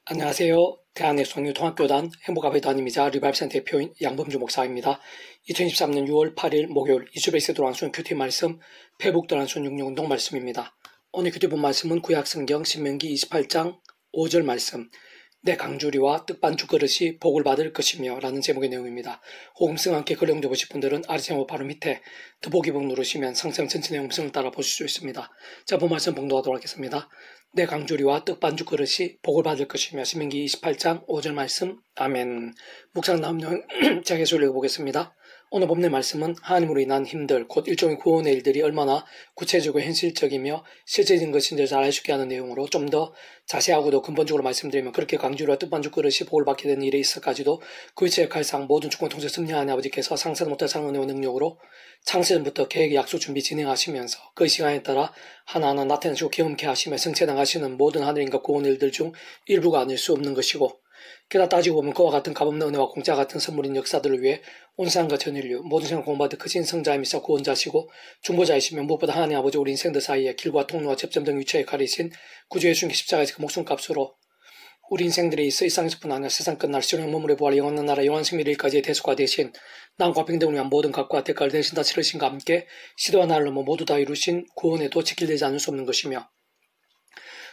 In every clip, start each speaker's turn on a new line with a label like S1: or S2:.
S1: 안녕하세요. 대한예수학교통합교단 행복아베단임이자 리바이브센터 대표인 양범주 목사입니다. 2023년 6월 8일 목요일 이주베이스 도란순 큐티 말씀 페북 도란순 66운동 말씀입니다. 오늘 큐티 본 말씀은 구약성경 신명기 28장 5절 말씀 내 강주리와 뜻반죽 그릇이 복을 받을 것이며 라는 제목의 내용입니다. 호음성 함께 글 영접하실 분들은 아래 제목 바로 밑에 더보기본 누르시면 상세한 전체 내용 음성을 따라 보실 수 있습니다. 자, 본 말씀 봉독하도록 하겠습니다. 내 강주리와 떡반죽 그릇이 복을 받을 것이며 신명기 28장 5절 말씀 아멘. 묵상 다음 내용 제가 계속 읽어보겠습니다. 오늘 본문의 말씀은 하나님으로 인한 힘들 곧 일종의 구원의 일들이 얼마나 구체적이고 현실적이며 실제적인 것인지 잘 알 수 있게 하는 내용으로 좀 더 자세하고도 근본적으로 말씀드리면 그렇게 강주리와 떡반죽 그릇이 복을 받게 된 일에 있어까지도 그 위치의 칼상 모든 주권 통제 승리하는 아버지께서 상상도 못할 상은혜와 능력으로 창세전부터 계획의 약속 준비 진행하시면서 그 시간에 따라 하나하나 나타내시고 경험케 하시며 성취당하시는 모든 하늘인과 구원 일들 중 일부가 아닐 수 없는 것이고 게다가 따지고 보면 그와 같은 값없는 은혜와 공짜 같은 선물인 역사들을 위해 온 세상과 전 인류 모든 생을 공부하듯 크신 성자이시며 구원자시고 중보자이시며 무엇보다 하나님 아버지 우리 인생들 사이에 길과 통로와 접점 등 위치에 가리신 구주 예수님께 십자가에서 그 목숨값으로 우리 인생들이 있어 이 세상에서뿐 아니라 세상 끝날 시온의 몸으로 부활 영원한 나라 영원한 생미를까지의 대속화 대신 남과 평등을 위한 모든 값과 대가를 대신 다 치르신과 함께 시대와 나를 넘어 모두 다 이루신 구원에도 지킬되지 않을 수 없는 것이며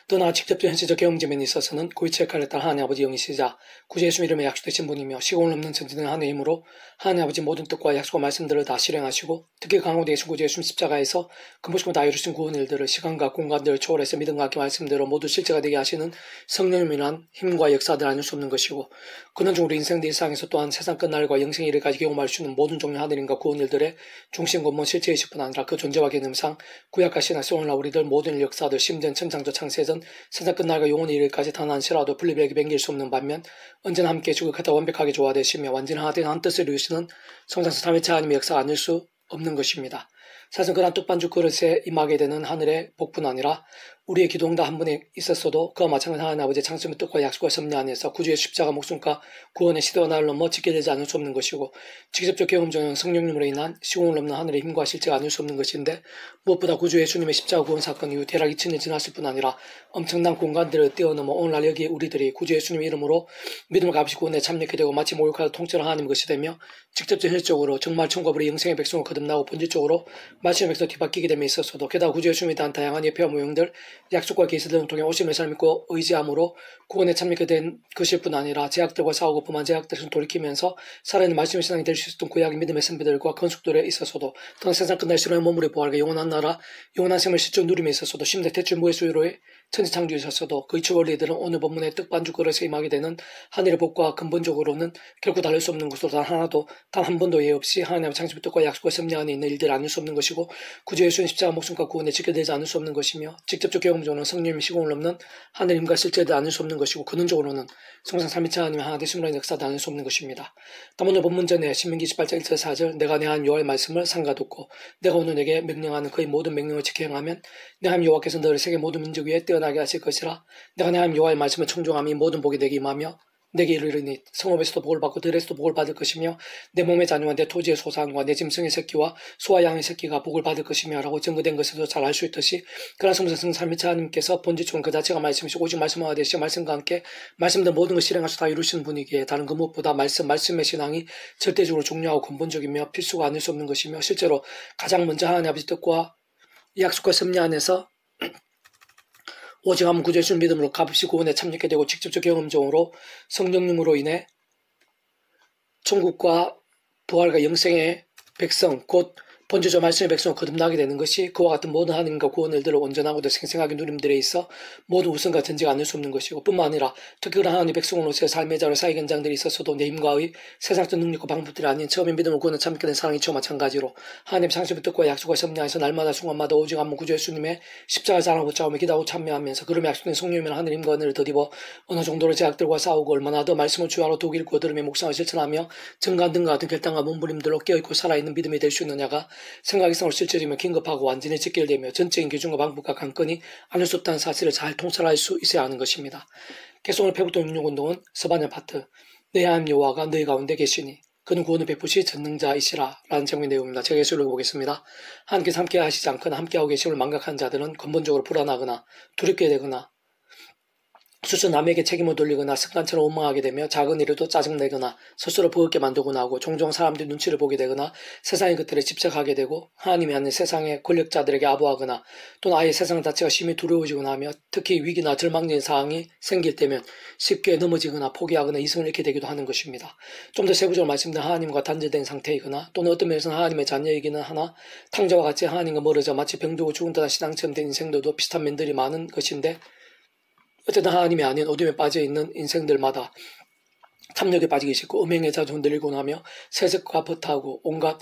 S1: 또 나아 직접적 현실적 경험점에 있어서는 그 위치의 칼에 따라 하나님 아버지 영이시자 구주 예수 이름에 약속되신 분이며 시공을 넘는 전지는 하나님의 힘으로 하나님 아버지 모든 뜻과 약속과 말씀들을 다 실행하시고 특히 강호되게 신 구주 예수 십자가에서 그 모습을 다 이루신 구원 일들을 시간과 공간들을 초월해서 믿음과 함께 말씀대로 모두 실제가 되게 하시는 성령님이란 힘과 역사들 아닐 수 없는 것이고 그는 중 우리 인생들 일상에서 또한 세상 끝날과 영생의 일을까지 경험할 수 있는 모든 종류 하늘인과 구원 일들의 중심 근본 실체이실 뿐 아니라 그 존재와 개념상 구약과 신학서 오늘날 우리들 모든 역사들 심지어 천창조 창세전 세상 끝날과 영원의 일일까지 단 한시라도 분리되게 변길 수 없는 반면 언제나 함께 주극하다 완벽하게 조화되시며 완전히 하나된 한 뜻을 이루시는 성상수 삼위체 하나님의 역사가 아닐 수 없는 것입니다. 사실 그런 떡반죽 그릇에 임하게 되는 하늘의 복뿐 아니라 우리의 기도응답 한 분에 있었어도 그와 마찬가지 하나님 아버지의 창조의 뜻과 약속과 섭리 안에서 구주의 십자가 목숨과 구원의 시대와 나를 넘어 지게 되지 않을 수 없는 것이고 직접적 경험적인 성령님으로 인한 시공을 넘는 하늘의 힘과 실제가 아닐 수 없는 것인데 무엇보다 구주 예수님의 십자가 구원 사건 이후 대략 2000년 지났을 뿐 아니라 엄청난 공간들을 뛰어넘어 오늘날 여기 우리들이 구주 예수님의 이름으로 믿음을 값이 구원에 참여하게 되고 마치 목욕하듯 통째로 하나님의 것이 되며 직접적 현실적으로 정말 천국과 우리 영생의 백성을 거듭나고 본질적으로 말씀의 백성 뒤바뀌게 됨에 있어서도 게다가 구주 예수님에 대한 다양한 예표와 모형들 약속과 계시 등을 통해 오심의 삶을 믿고 의지함으로 구원에 참여하게 된 것일 뿐 아니라 제약들과 싸우고 범한 제약들을 돌이키면서 살아있는 말씀의 신앙이 될 수 있었던 구약의 믿음의 선배들과 건숙들에 있어서도 또한 세상 끝날 시로의 몸으로 부활과 영원한 나라 영원한 생을 실존 누림에 있어서도 심대 대출 무의 수요로의 천지창조에 있어서도 그 이치 원리들은 오늘 본문의 떡반죽 그릇에 임하게 되는 하늘의 복과 근본적으로는 결코 다를 수 없는 것으로 단 하나도 단 한 번도 예외 없이 하나님의 창조의 뜻과 약속과 섭리 안에 있는 일들 아닐 수 없는 것이고 구주 예수님 십자가 목숨과 구원에 지켜되지 않을 수 없는 것이며 직접적 경험적으로는 성령님의 시공을 넘는 하늘 힘과 실제도 아닐 수 없는 것이고 근원적으로는 성상 삼위체 하나님의 하나 되심으로의 역사도 아닐 수 없는 것입니다. 다만 오늘 본문 전에 신명기 28장 1절 4절 내가 내 하나님 여호와의 말씀을 삼가듣고 내가 오늘 내게 명령하는 그의 모든 명령을 지켜 행하면 내 하나님 여호와께서 너를 세계 모든 민족 위에 뛰어나게 하실 것이라. 내가 내 하나님 여호와의 말씀을 청종함이 모든 복이 되게 임하며 내게 이르리니 성읍에서도 복을 받고 들에서도 복을 받을 것이며 내 몸의 자녀와 내 토지의 소산과 내 짐승의 새끼와 소와 양의 새끼가 복을 받을 것이며 라고 증거된 것에서 잘 알 수 있듯이 그러나 성성 삼위체 하나님께서 본질적으로 그 자체가 말씀이시고 오직 말씀과 되시고 말씀과 함께 말씀된 모든 것을 실행하셔 다 이루시는 분이기에 다른 그 무엇보다 말씀의 신앙이 절대적으로 중요하고 근본적이며 필수가 아닐 수 없는 것이며 실제로 가장 먼저 하나님 아버지 뜻과 약속과 섭리 안에서 오직 한 구주 예수를 믿음으로 값없이 구원에 참여하게 되고 직접적 경험적으로 성령님으로 인해 천국과 부활과 영생의 백성 곧 본주적 말씀의 백성을 거듭나게 되는 것이 그와 같은 모든 하나님과 구원 일들을 온전하고도 생생하게 누림들에 있어 모든 우선과 전제가 아닐 수 없는 것이고 뿐만 아니라 특히 그런 하나님의 백성으로서의 삶의 자로 사회 현장들이 있었어도 내 힘과의 세상적 능력과 방법들이 아닌 처음에 믿음을 구원에 참게 된 사랑이 저와 마찬가지로 하나님의 창조의 뜻과 약속과 섭리 안에서 날마다 순간마다 오직 한 분 구주 예수님의 십자가를 자랑하고 붙잡으며 기도하고 참여하면서 그럼에 약속된 성령이면 하늘 힘과 은혜를 더입어 어느 정도로 제약들과 싸우고 얼마나 더 말씀을 주야로 독 읽고 들으며 묵상을 실천하며 증거한 등과 같은 결단과 몸부림들로 깨어있고 살아있는 믿음이 될 수 있느냐가 생각이성으로 실질이며 긴급하고 완전히 직결되며 전적인 기준과 방법과 관건이 아닐 수 없다는 사실을 잘 통찰할 수 있어야 하는 것입니다. 계속 오늘 페북도 66운동은 서반의 파트 내 하나님 여호와가 너희 가운데 계시니 그는 구원을 베푸시 전능자이시라 라는 제목의 내용입니다. 제가 예수를 읽어보겠습니다. 하나님께서 함께 하시지 않거나 함께하고 계심을 망각한 자들은 근본적으로 불안하거나 두렵게 되거나 스스로 남에게 책임을 돌리거나 습관처럼 원망하게 되며 작은 일에도 짜증내거나 스스로 버겁게 만들고 나고 종종 사람들이 눈치를 보게 되거나 세상의 것들에 집착하게 되고 하나님이 아닌 세상의 권력자들에게 아부하거나 또는 아예 세상 자체가 심히 두려워지거나 하며 특히 위기나 절망적인 상황이 생길 때면 쉽게 넘어지거나 포기하거나 이성을 잃게 되기도 하는 것입니다. 좀 더 세부적으로 말씀드린 하나님과 단절된 상태이거나 또는 어떤 면에서는 하나님의 자녀이기는 하나 탕자와 같이 하나님과 멀어져 마치 병들고 죽은 듯한 신앙처럼 된 인생들도 비슷한 면들이 많은 것인데 어쨌든 하나님이 아닌 어둠에 빠져있는 인생들마다 탐욕에 빠지기 쉽고 음행에 자주 흔들리곤 하며 세속과 버타고 온갖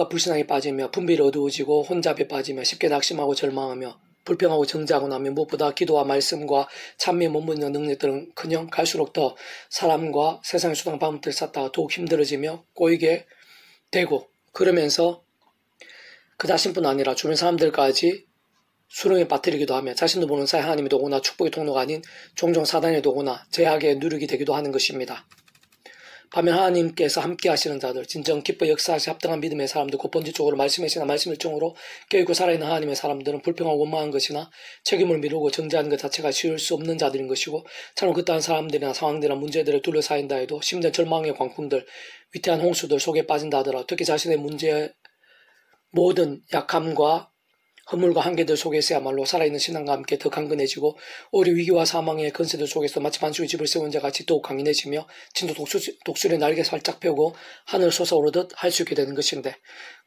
S1: 불신앙에 빠지며 분별이 어두워지고 혼잡에 빠지며 쉽게 낙심하고 절망하며 불평하고 정죄하고 나면 무엇보다 기도와 말씀과 찬미의 몸부림과 능력들은 그냥 갈수록 더 사람과 세상의 수단 방법들을 쌓다가 더욱 힘들어지며 꼬이게 되고 그러면서 그 자신뿐 아니라 주변 사람들까지 수렁에 빠뜨리기도 하며 자신도 모르는 사이 하나님의 도구나 축복의 통로가 아닌 종종 사단의 도구나 제약의 누룩이 되기도 하는 것입니다. 반면 하나님께서 함께 하시는 자들, 진정 기뻐 역사하시 합당한 믿음의 사람들, 곧 본질적으로 말씀의 신앙, 말씀 일종으로 껴있고 살아있는 하나님의 사람들은 불평하고 원망한 것이나 책임을 미루고 정죄하는 것 자체가 쉬울 수 없는 자들인 것이고 참으로 그떠한 사람들이나 상황들이나 문제들을 둘러싸인다 해도 심지어 절망의 광풍들, 위태한 홍수들 속에 빠진다 하더라. 특히 자신의 문제의 모든 약함과 허물과 한계들 속에서야말로 살아있는 신앙과 함께 더 강건해지고 오히려 위기와 사망의 건세들 속에서 마치 반수의 집을 세운 자 같이 더욱 강인해지며 진도 독수리의 날개 살짝 펴고 하늘 솟아오르듯 할 수 있게 되는 것인데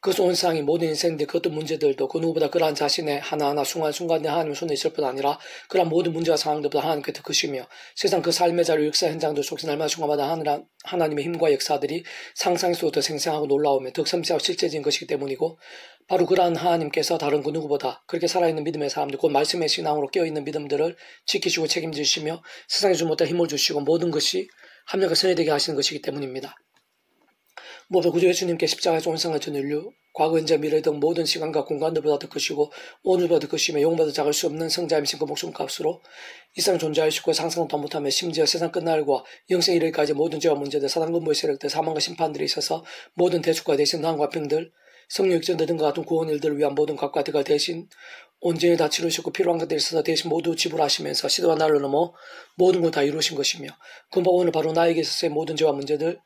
S1: 그것은 온 세상의 모든 인생들 그 어떤 문제들도 그 누구보다 그러한 자신의 하나하나 순간순간에 하나님의 손에 있을 뿐 아니라 그러한 모든 문제와 상황들보다 하나님께 더 크시며 세상 그 삶의 자료 역사 현장들 속에서 날마다 순간마다 하나님의 힘과 역사들이 상상에서도 더 생생하고 놀라우며 더 섬세하고 실제적인 것이기 때문이고 바로 그러한 하나님께서 다른 그 누구보다 그렇게 살아있는 믿음의 사람들, 곧 말씀의 신앙으로 깨어있는 믿음들을 지키시고 책임지시며 세상에 주지 못한 힘을 주시고 모든 것이 합력과 선회되게 하시는 것이기 때문입니다. 무엇보다 구주 예수님께 십자가에서 온 세상을 전 인류, 과거, 현재, 미래 등 모든 시간과 공간들보다 더 크시고 오늘보다 더 크시며 영보다 작을 수 없는 성자이신 그 목숨값으로 이 세상 존재하시고 상상도 못하며 심지어 세상 끝날과 영생 이르기까지 모든 죄와 문제들, 사단 근무의 세력들, 사망과 심판들이 있어서 모든 대축과 대신 나음과 병들, 성령 육전 등과 같은 구원 일들을 위한 모든 각과 대가 대신 온전히 다 치르시고 필요한 것들이 있어서 대신 모두 지불하시면서 시대와 날로 넘어 모든 걸 다 이루신 것이며 그바 오늘 바로 나에게 있어서의 모든 죄와 문제들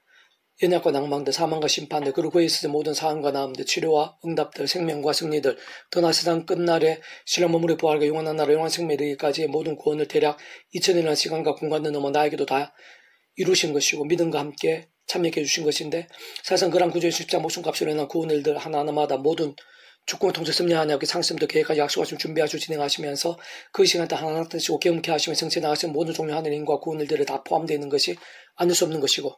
S1: 연약과 낭망들 사망과 심판들 그리고 그에 있어서의 모든 사항과 나음들 치료와 응답들 생명과 승리들 더나 세상 끝날에 신랑 머무리 부활과 영원한 나라 영원한 생명에 이르기까지의 모든 구원을 대략 2000년이라는 시간과 공간을 넘어 나에게도 다 이루신 것이고 믿음과 함께 참여해 주신 것인데 사실상 그런 구조의 십자가 목숨값으로 인한 구원 일들 하나하나마다 모든 주권을 통해 섭리하냐 상심도 계획하고 약속하시고 준비하시고 진행하시면서 그 시간 때 하나하나 뜨시고 경험케 하시며 정체 나가시는 모든 종류 하늘의 힘과 구원 일들을 다 포함되어 있는 것이 아닐 수 없는 것이고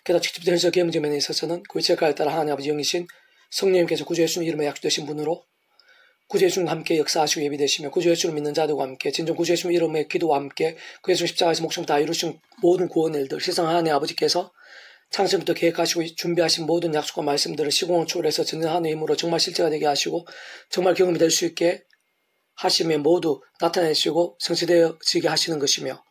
S1: 게다가 직접적인 경험적 면에 있어서는 그 제가에 따라 하나님 아버지 영이신 성령님께서 구주 예수님 이름에 약속되신 분으로 구주 예수님과 함께 역사하시고 예비되시며 구주 예수를 믿는 자들과 함께 진정 구주 예수님 이름의 기도와 함께 그 예수 십자가에서 목숨을 다 이루신 모든 구원 일들 세상 하나님 아버지께서 창세부터 계획하시고 준비하신 모든 약속과 말씀들을 시공을 초월해서 전능한 하나님의 힘으로 정말 실제가 되게 하시고 정말 경험이 될 수 있게 하시며 모두 나타내시고 성취되어지게 하시는 것이며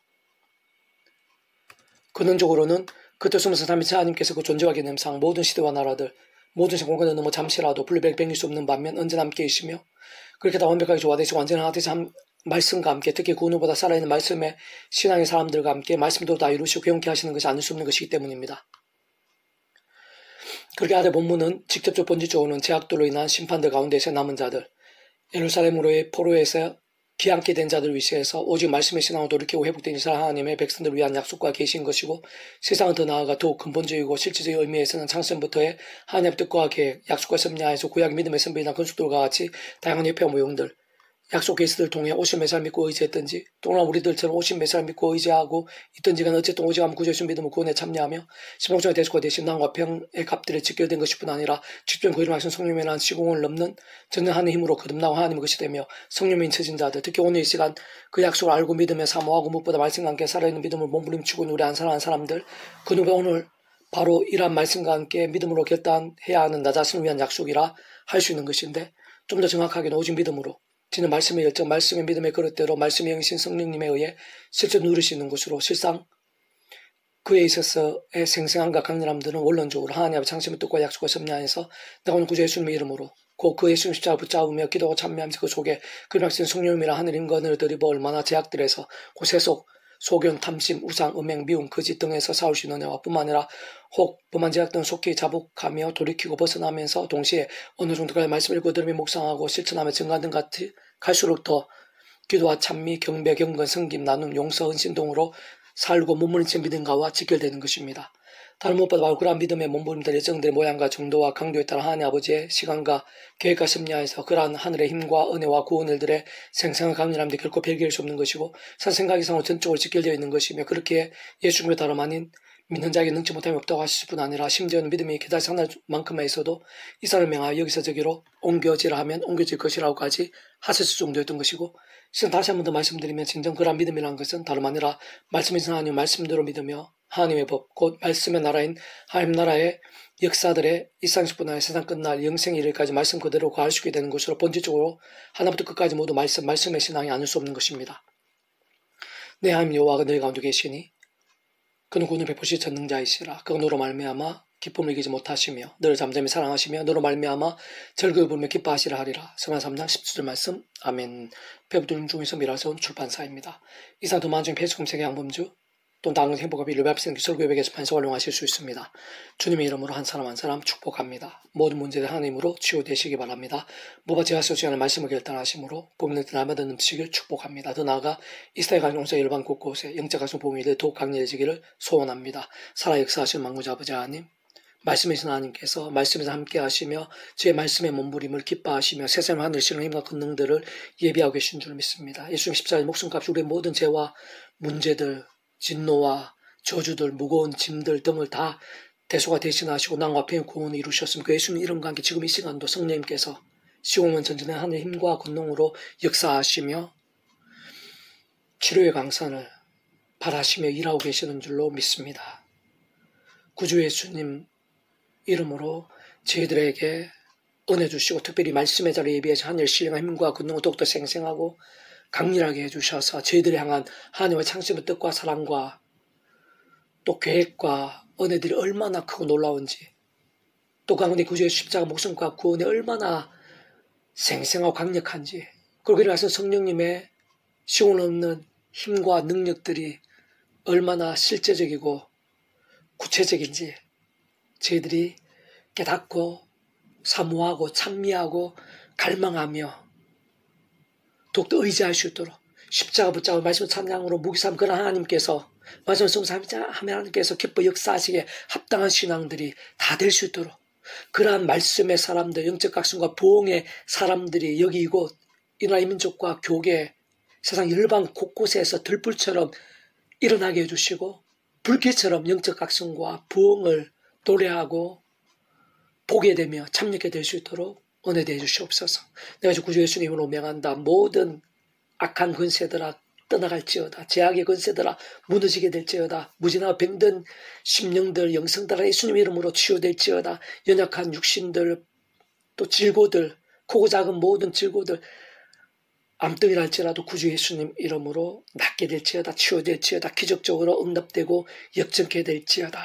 S1: 근원적으로는 그 뜻으면서 삼위체 하나님께서 그 존재와 개념상 모든 시대와 나라들 모든 공간을 넘어 잠시라도 분리백병일 수 없는 반면 언제나 함께 계시며 그렇게 다 완벽하게 조화되시고 완전한 하나님의 말씀과 함께 특히 그 누구보다 살아있는 말씀의 신앙의 사람들과 함께 말씀도 다 이루시고 경험케 하시는 것이 아닐 수 없는 것이기 때문입니다. 그렇게 아래 본문은 직접적 본질적으로는 제약들로 인한 심판들 가운데서 남은 자들 예루살렘으로의 포로에서 귀함께 된 자들 위시해서 오직 말씀의 신앙으로 돌이키고 회복된 이스라엘 하나님의 백성들을 위한 약속과 계신 것이고 세상은 더 나아가 더욱 근본적이고 실질적인 의미에서는 창세부터의 하나님의 뜻과 계획, 약속과 섭리하에서 구약 믿음의 선배이나 건축들과 같이 다양한 협회와 모형들 약속 계시들을 통해 오신 메시아를 믿고 의지했든지 또는 우리들처럼 오신 메시아를 믿고 의지하고 있든지 간 어쨌든 오직 한 구주 예수 믿음을 구원에 참여하며 신봉장의 대속과 대신 나음과 평의 값들에 직결된 것일 뿐 아니라 직접 그 이름하신 성령에 대한 시공을 넘는 전능하는 힘으로 거듭나고 하나님의 것이 되며 성령인 처진 자들 특히 오늘 이 시간 그 약속을 알고 믿음에 사모하고 무엇보다 말씀과 함께 살아있는 믿음을 몸부림치고 있는 우리 안 사랑하는 사람들 그 누가 오늘 바로 이러한 말씀과 함께 믿음으로 결단해야 하는 나 자신을 위한 약속이라 할 수 있는 것인데 좀 더 정확하게는 오직 믿음으로 지는 말씀의 열정, 말씀의 믿음의 그릇대로 말씀의 영이신 성령님에 의해 실제 누리시는 것으로 실상 그에 있어서의 생생함과 강렬함들은 원론적으로 하나님 아버지 창세의 뜻과 약속과 섭리 안에서 내가 오늘 구주 예수님의 이름으로 곧 그 예수님 십자가 붙잡으며 기도하고 찬미하면서 그 속에 그 백성 성령님이라 하늘임과 하늘을 드리고 얼마나 제약들에서 그 세속 소견, 탐심, 우상, 음행, 미움, 거짓 등에서 싸울 수 있는 은혜와 뿐만 아니라 혹 범한 제약 등 속히 자복하며 돌이키고 벗어나면서 동시에 어느 정도까지 말씀을 읽고 들으며 묵상하고 실천하며 증가 등 같이 갈수록 더 기도와 찬미, 경배, 경건, 성김, 나눔, 용서, 은신 등으로 살고 몸부림친 믿음과와 직결되는 것입니다. 다른 무엇보다 바로 그러한 믿음의 몸부림들 예정들의 모양과 정도와 강도에 따라 하나님 아버지의 시간과 계획과 섭리하에서 그러한 하늘의 힘과 은혜와 구원들의 생생한 강렬함도 결코 배기할 수 없는 것이고 산생각 이상으로 전적으로 직결되어 있는 것이며 그렇게 예수님의 다름 아닌 믿는 자에게 능치 못함이 없다고 하실 뿐 아니라 심지어는 믿음이 그다지 상할 만큼만 있어도 이 사람을 명하여 여기서 저기로 옮겨지라 하면 옮겨질 것이라고까지 하셨을 정도였던 것이고 지금 다시 한 번 더 말씀드리면 진정 그러한 믿음이라는 것은 다름 아니라 말씀이신 하나님 말씀대로 믿으며 하나님의 법, 곧 말씀의 나라인 하나님 나라의 역사들의 일상식뿐 아니라 세상 끝날 영생의 일까지 말씀 그대로 구할 수 있게 되는 것으로 본질적으로 하나부터 끝까지 모두 말씀의 신앙이 아닐 수 없는 것입니다. 내 하나님 여호와가 너희 가운데 계시니 그는 구원을 베푸시 전능자이시라. 그가 너로 말미암아 기쁨을 이기지 못하시며 너를 잠잠히 사랑하시며 너로 말미암아 즐거이 부르며 기뻐하시라 하리라. 성경 3장 17절 말씀. 아멘. 배부들 중에서 미라서온 출판사입니다. 이상 더 많은 중에 폐수금세계 양범주 또 다른 행복과 르바이브센 설교회에서 반석 활용하실 수 있습니다. 주님의 이름으로 한 사람 한 사람 축복합니다. 모든 문제들 하나님으로 치유되시기 바랍니다. 모바 제가 소지하는 말씀을 결단하심으로 복음을 날마다 넘치길 축복합니다. 더 나아가 이스라엘 강용사 열방 곳곳에 영적 각성 복음이 더욱 강렬해지기를 소원합니다. 살아 역사하시는 만구자 아버지 하나님, 말씀이신 하나님께서 말씀에서 함께 하시며 주의 말씀의 몸부림을 기뻐하시며 세상 하늘 신의 힘과 권능들을 예비하고 계신 줄 믿습니다. 예수님 십자가의 목숨값이 우리의 모든 죄와 문제들 진노와 저주들, 무거운 짐들 등을 다 대소가 대신하시고 낭과 평의 구원을 이루셨으면 그 예수님 이름과 함께 지금 이 시간도 성령님께서 시공은 전전의 하늘의 힘과 권능으로 역사하시며 치료의 강산을 바라시며 일하고 계시는 줄로 믿습니다. 구주 예수님 이름으로 저희들에게 은혜 주시고 특별히 말씀의 자리에 예비해서 하늘 신령한 힘과 권능을 더욱더 생생하고 강렬하게 해주셔서 저희들을 향한 하나님의 창심의 뜻과 사랑과 또 계획과 은혜들이 얼마나 크고 놀라운지 또 가운데 구주의 십자가 목숨과 구원이 얼마나 생생하고 강력한지 그리고 일어나서 성령님의 시온 없는 힘과 능력들이 얼마나 실제적이고 구체적인지 저희들이 깨닫고 사모하고 찬미하고 갈망하며 더욱더 의지할 수 있도록 십자가 붙잡고 말씀 찬양으로 무기삼 그런 하나님께서 말씀 성사하면 하나님께서 기뻐 역사하시기에 합당한 신앙들이 다 될 수 있도록 그러한 말씀의 사람들 영적 각성과 부흥의 사람들이 여기 이곳 이 나라 민족과 교계 세상 열방 곳곳에서 들불처럼 일어나게 해주시고 불길처럼 영적 각성과 부흥을 노래하고 보게 되며 참여하게 될 수 있도록 은혜되어 주시옵소서. 내가 주 구주 예수님으로 명한다. 모든 악한 권세들아 떠나갈지어다. 제약의 권세들아 무너지게 될지어다. 무진하고 병든 심령들 영성들아 예수님 이름으로 치유될지어다. 연약한 육신들 또 질고들 크고 작은 모든 질고들 암덩이랄지라도 구주 예수님 이름으로 낫게 될지어다. 치유될지어다. 기적적으로 응답되고 역전케 될지어다.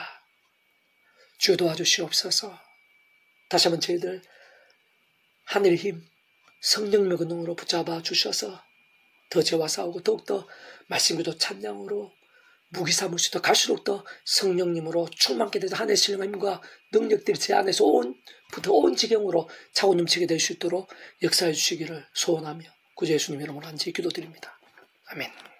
S1: 주여 도와주시옵소서. 다시 한번 저희들 하늘의 힘, 성령님의 권능으로 붙잡아 주셔서 더 죄와 싸우고 더욱더 말씀기도 찬양으로 무기 삼을 수 있도록 갈수록 더 성령님으로 충만케 되서 하늘의 신령한 힘과 능력들이 제 안에서 온 지경으로 차고 넘치게 될 수 있도록 역사해 주시기를 소원하며 구주 예수님 이름으로 한지 기도드립니다. 아멘.